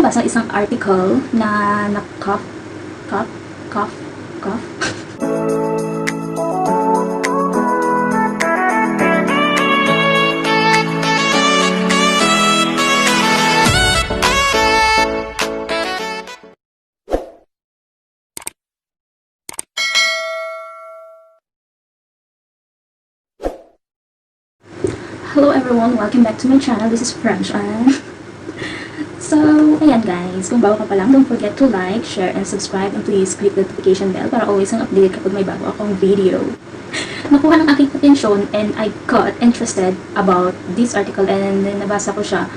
nabasa isang article na cough. Hello everyone, welcome back to my channel. This is French So, ayan guys, kung bago ka pa lang, don't forget to like, share, and subscribe, and please click the notification bell para always ang update kapag may bago akong video. Nakuha ng aking atensyon and I got interested about this article and then nabasa ko siya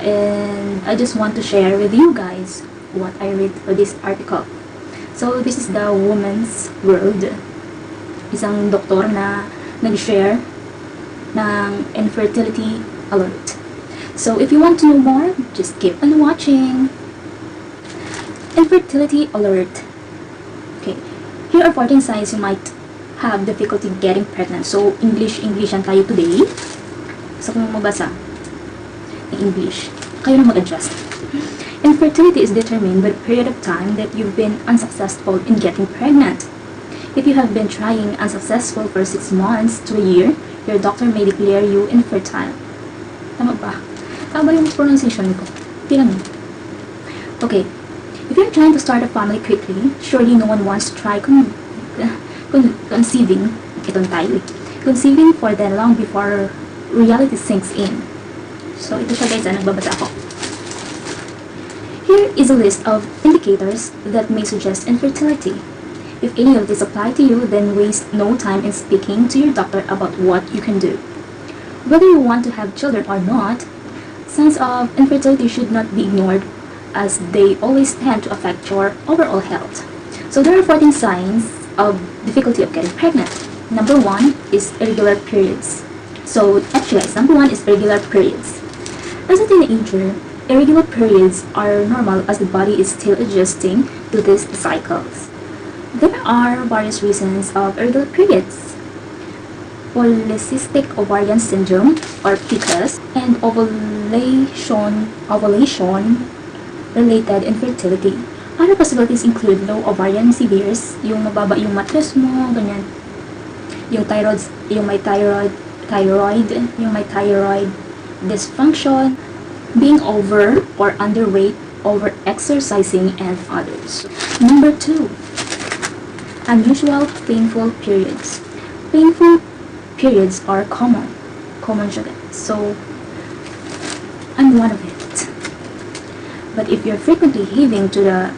and I just want to share with you guys what I read for this article. So, this is the Woman's World. Isang doktor na nag-share ng infertility alert. So, if you want to know more, just keep on watching. Infertility alert. Okay, here are 14 signs you might have difficulty getting pregnant. So, Englishan tayo today. So, kung mabasa ng English, kayo na mag-adjust. Infertility is determined by the period of time that you've been unsuccessful in getting pregnant. If you have been trying unsuccessful for 6 months to a year, your doctor may declare you infertile. Tama ba? Tama ba yung pronunciation ko? Tingnan mo. Okay. If you're trying to start a family quickly, surely no one wants to try conceiving. Itong tayo. Conceiving for then long before reality sinks in. So, ito siya guys, nagbabasa ako. Here is a list of indicators that may suggest infertility. If any of these apply to you, then waste no time in speaking to your doctor about what you can do. Whether you want to have children or not, signs of infertility should not be ignored as they always tend to affect your overall health. So there are 14 signs of difficulty of getting pregnant. Number 1 is irregular periods. So actually, number 1 is irregular periods. As a teenager, irregular periods are normal as the body is still adjusting to these cycles. There are various reasons of irregular periods. Polycystic ovarian syndrome or PCOS and ovulation-related infertility. Other possibilities include low ovarian severes, yung mababa yung mattress mo, ganyan. Yung may thyroid dysfunction, being over or underweight, over-exercising, and others. Number 2. Unusual painful periods. Painful periods are common siya guys. So, I'm one of it. But if you're frequently having to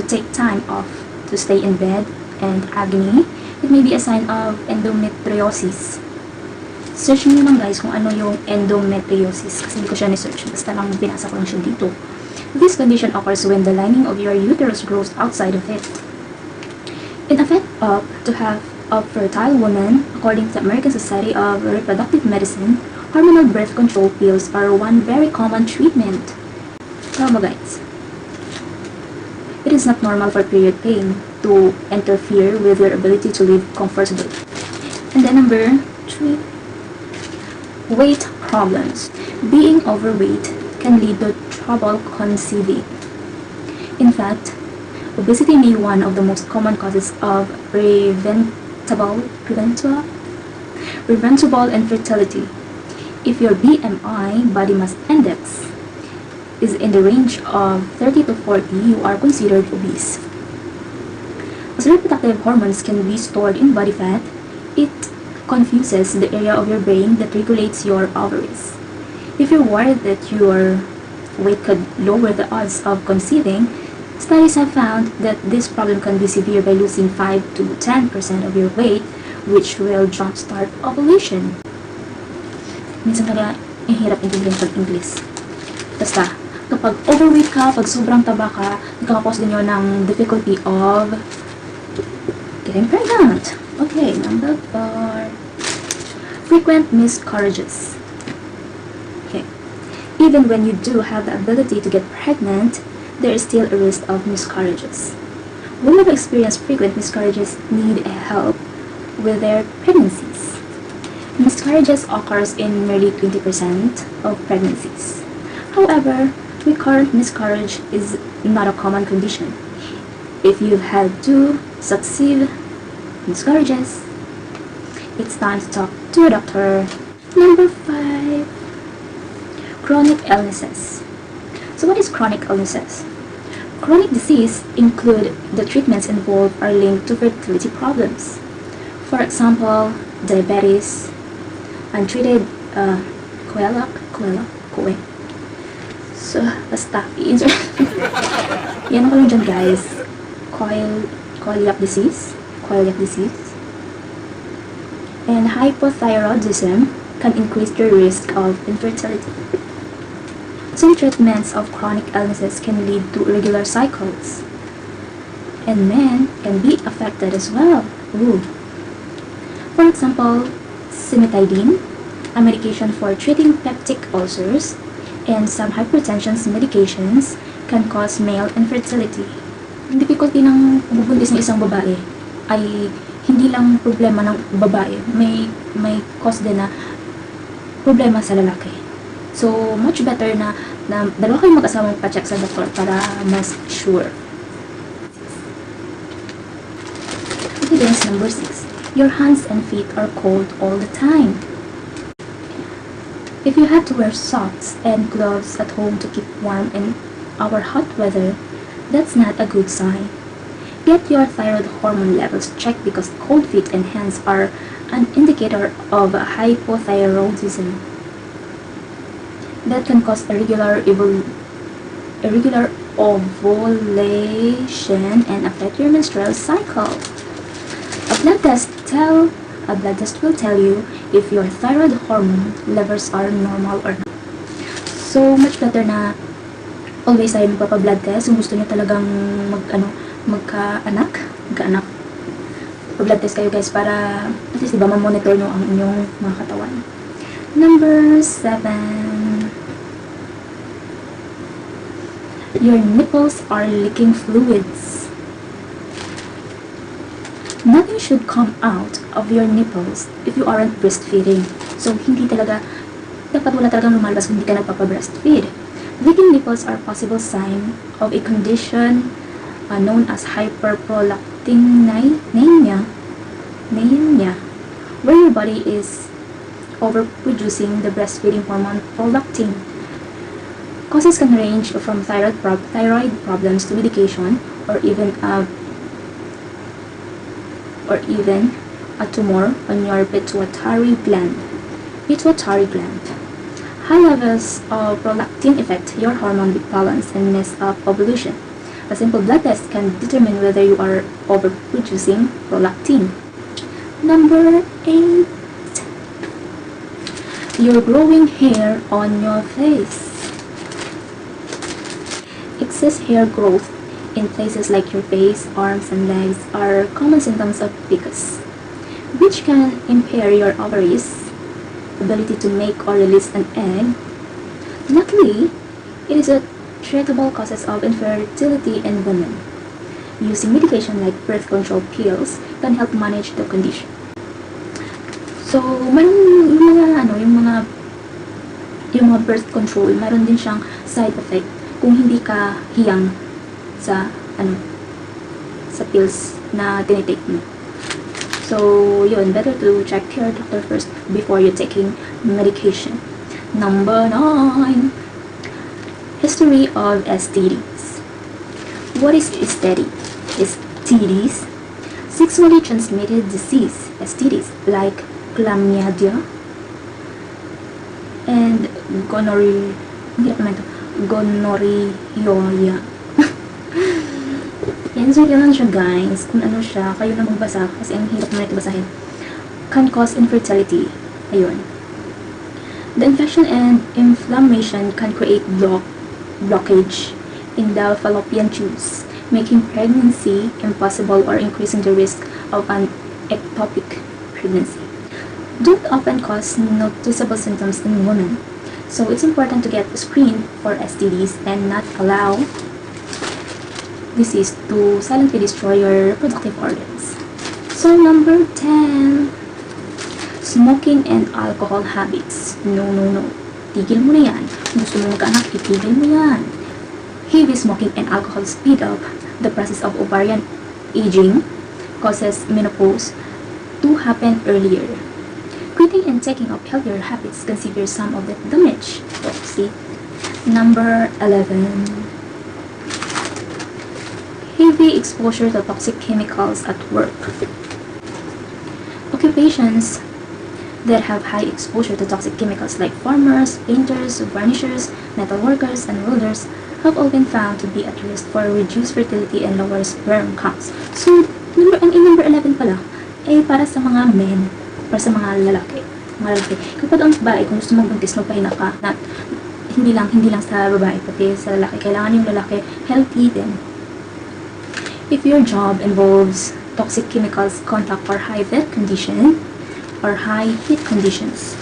take time off to stay in bed and agony, it may be a sign of endometriosis. Search nyo lang guys kung ano yung endometriosis kasi hindi ko siya ni-search. Basta lang binasa ko lang siya dito. This condition occurs when the lining of your uterus grows outside of it. In effect to have a fertile woman, according to the American Society of Reproductive Medicine, hormonal birth control pills are one very common treatment. Tama guys. It is not normal for period pain to interfere with your ability to live comfortably. And then number 3, weight problems. Being overweight can lead to trouble conceiving. In fact, obesity may be one of the most common causes of preventable infertility. If your BMI, body mass index, is in the range of 30 to 40, you are considered obese. As reproductive hormones can be stored in body fat, it confuses the area of your brain that regulates your ovaries. If you're worried that your weight could lower the odds of conceiving, studies have found that this problem can be severe by losing 5 to 10% of your weight, which will jumpstart ovulation. Minsan talaga, hirap intindihin pag English. Basta, kapag overweight ka, pag sobrang taba ka, nagkakapos din yun ng difficulty of getting pregnant. Okay, number 4. Frequent miscarriages. Okay. Even when you do have the ability to get pregnant, there is still a risk of miscarriages. Women who experience frequent miscarriages need help with their pregnancies. Miscarriages occurs in nearly 20% of pregnancies. However, recurrent miscarriage is not a common condition. If you've had 2 successive miscarriages, it's time to talk to a doctor. Number 5. Chronic illnesses. So what is chronic illnesses? Chronic disease include the treatments involved are linked to fertility problems. For example, diabetes, untreated So, basta, i-insert. Yan ako lang dyan, guys. Celiac disease. And hypothyroidism can increase your risk of infertility. Some treatments of chronic illnesses can lead to irregular cycles. And men can be affected as well. Ooh. For example, cimetidine, a medication for treating peptic ulcers, and some hypertension medications can cause male infertility. Ang difficulty ng bubuntis ng isang babae ay hindi lang problema ng babae, may cause din na problema sa lalaki. So, much better na dalawa kayong mag-asawang pa-check sa doktor para mas sure. Evidence number 6. Your hands and feet are cold all the time. If you have to wear socks and gloves at home to keep warm in our hot weather, that's not a good sign. Get your thyroid hormone levels checked because cold feet and hands are an indicator of hypothyroidism that can cause irregular ovulation and affect your menstrual cycle. A blood test will tell you if your thyroid hormone levels are normal or not. So, much better na always tayo magpapa-blood test kung gusto niyo talagang magkaanak. Pa-blood test kayo, guys, para at least diba ma-monitor nyo ang inyong mga katawan. Number 7. Your nipples are leaking fluids. Nothing should come out of your nipples if you aren't breastfeeding. So, dapat wala talagang lumalabas kung hindi ka nagpapa-breastfeed. Leaking nipples are a possible sign of a condition known as hyperprolactinemia, where your body is overproducing the breastfeeding hormone prolactin. Causes can range from thyroid problems to medication or even a tumor on your pituitary gland. High levels of prolactin affect your hormone balance and mess up ovulation. A simple blood test can determine whether you are overproducing prolactin. Number 8. Your growing hair on your face. Excess hair growth in places like your face, arms, and legs are common symptoms of PCOS, which can impair your ovaries' ability to make or release an egg. Luckily, it is a treatable cause of infertility in women. Using medication like birth control pills can help manage the condition. So, yung mga birth control, meron din siyang side effect kung hindi ka hiyang sa pills na tinitake mo. So, yun, better to check your doctor first before you're taking medication. Number 9. History of STDs. What is STDs? Sexually transmitted disease, STDs, like chlamydia and gonorrhea. Yan, so yun lang siya, guys. Kung ano siya, kayo na magbasa kasi ang hirap na ito basahin. Can cause infertility. Ayun. The infection and inflammation can create blockage in the fallopian tubes, making pregnancy impossible or increasing the risk of an ectopic pregnancy. Don't often cause noticeable symptoms in women, so it's important to get screened for STDs and not allow disease to silently destroy your reproductive organs. So, number 10. Smoking and alcohol habits. No. Tigil mo na yan. Gusto mo magkaanak, itigil mo yan. Heavy smoking and alcohol speed up the process of ovarian aging, causes menopause to happen earlier. Quitting and taking up healthier habits can severe some of the damage. So, see? Number 11. Heavy exposure to toxic chemicals at work. Occupations that have high exposure to toxic chemicals like farmers, painters, varnishers, metal workers, and welders have all been found to be at risk for reduced fertility and lower sperm counts. So, number 11 pala ay para sa mga men, para sa mga lalaki. Kapag ang babae, kung gusto mong buntis, magpahinga ka. Hindi lang sa babae, pati sa lalaki. Kailangan yung lalaki healthy din. If your job involves toxic chemicals, contact, or high heat condition, or high heat conditions,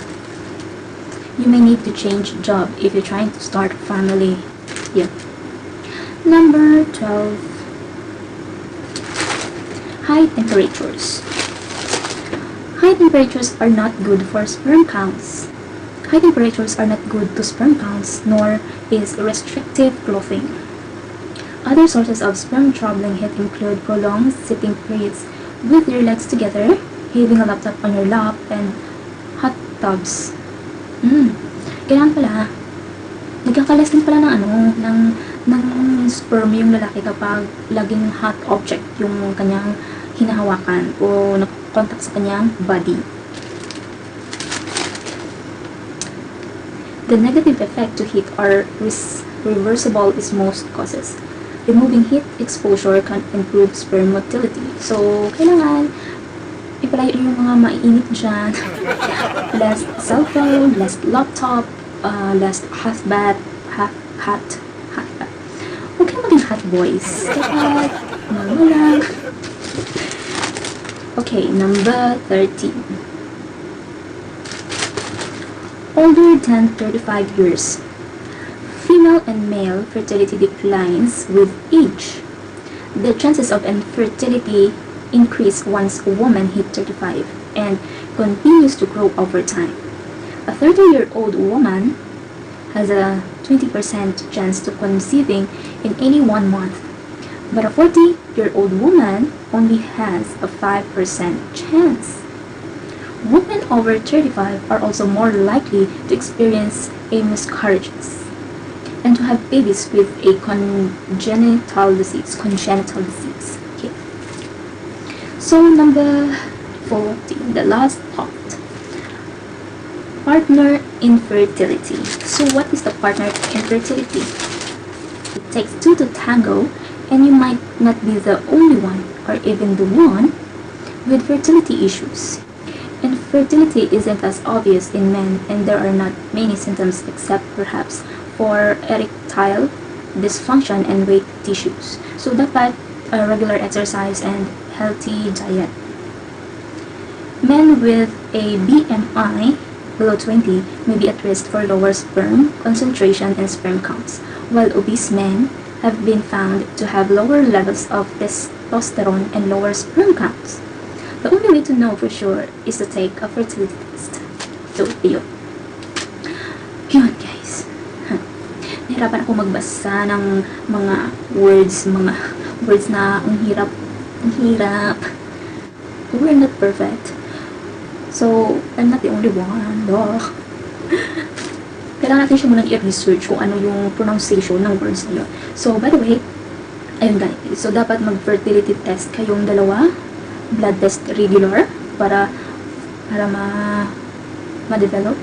you may need to change job if you're trying to start a family. Yeah. Number 12. High temperatures. High temperatures are not good for sperm counts. High temperatures are not good to sperm counts, nor is restrictive clothing. Other sources of sperm troubling heat include prolonged sitting periods with your legs together, having a laptop on your lap, and hot tubs. Kailangan pala, nagkakalas din pala ng sperm yung lalaki kapag laging hot object yung kanyang hinahawakan o nakakontak sa kanyang body. The negative effect to heat are reversible in most causes. Removing heat exposure can improve sperm motility. So, kailangan ipalayo yung mga maiinit dyan. Less cellphone, less laptop, less hot bath. Huwag kayong maging hot boys. Kapag lang. Okay, number 13. Older than 35 years. Female and male fertility declines with age. The chances of infertility increase once a woman hits 35 and continues to grow over time. A 30-year-old woman has a 20% chance to conceiving in any 1 month, but a 40-year-old woman only has a 5% chance. Women over 35 are also more likely to experience miscarriages and to have babies with a congenital disease. Okay. So number 14, the last part. Partner infertility. So what is the partner infertility? It takes two to tango, and you might not be the only one or even the one with fertility issues. Infertility isn't as obvious in men, and there are not many symptoms except perhaps for erectile dysfunction and weight issues. So dapat regular exercise and healthy diet. Men with a BMI below 20 may be at risk for lower sperm concentration and sperm counts, while obese men have been found to have lower levels of testosterone and lower sperm counts. The only way to know for sure is to take a fertility test. So, yun guys. Nahirapan ako magbasa ng mga words na ang hirap. We're not perfect. So, I'm not the only one. Kailangan natin siya munang i-research kung ano yung pronunciation ng words na yun. So, by the way, ayun guys. So, dapat mag-fertility test kayong dalawa. Blood test regular para ma-develop.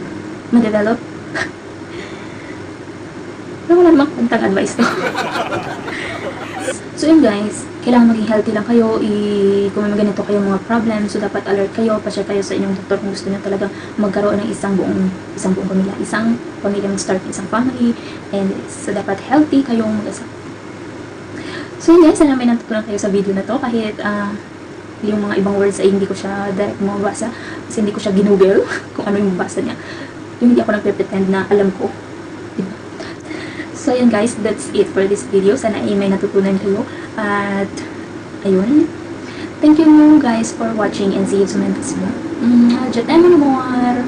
Pero wala namang puntang advice to. So yun guys, kailangan maging healthy lang kayo. Kung may ganito kayong mga problem, so dapat alert kayo, pa-check kayo sa inyong doktor kung gusto niyo talagang magkaroon ng isang buong pamilya. Isang pamilya mag-start, isang family. And so dapat healthy kayong mag-asa. So yun guys, sana may natutunan kayo sa video na to. Kahit yung mga ibang words ay hindi ko siya direct mabasa kasi hindi ko siya ginugel kung ano yung mabasa niya. Yung hindi ako nagpe-pretend na alam ko. Diba? So, yun guys, that's it for this video. Sana ay may natutunan kayo. At, ayun. Thank you guys for watching and see you soon in this video. Jat more.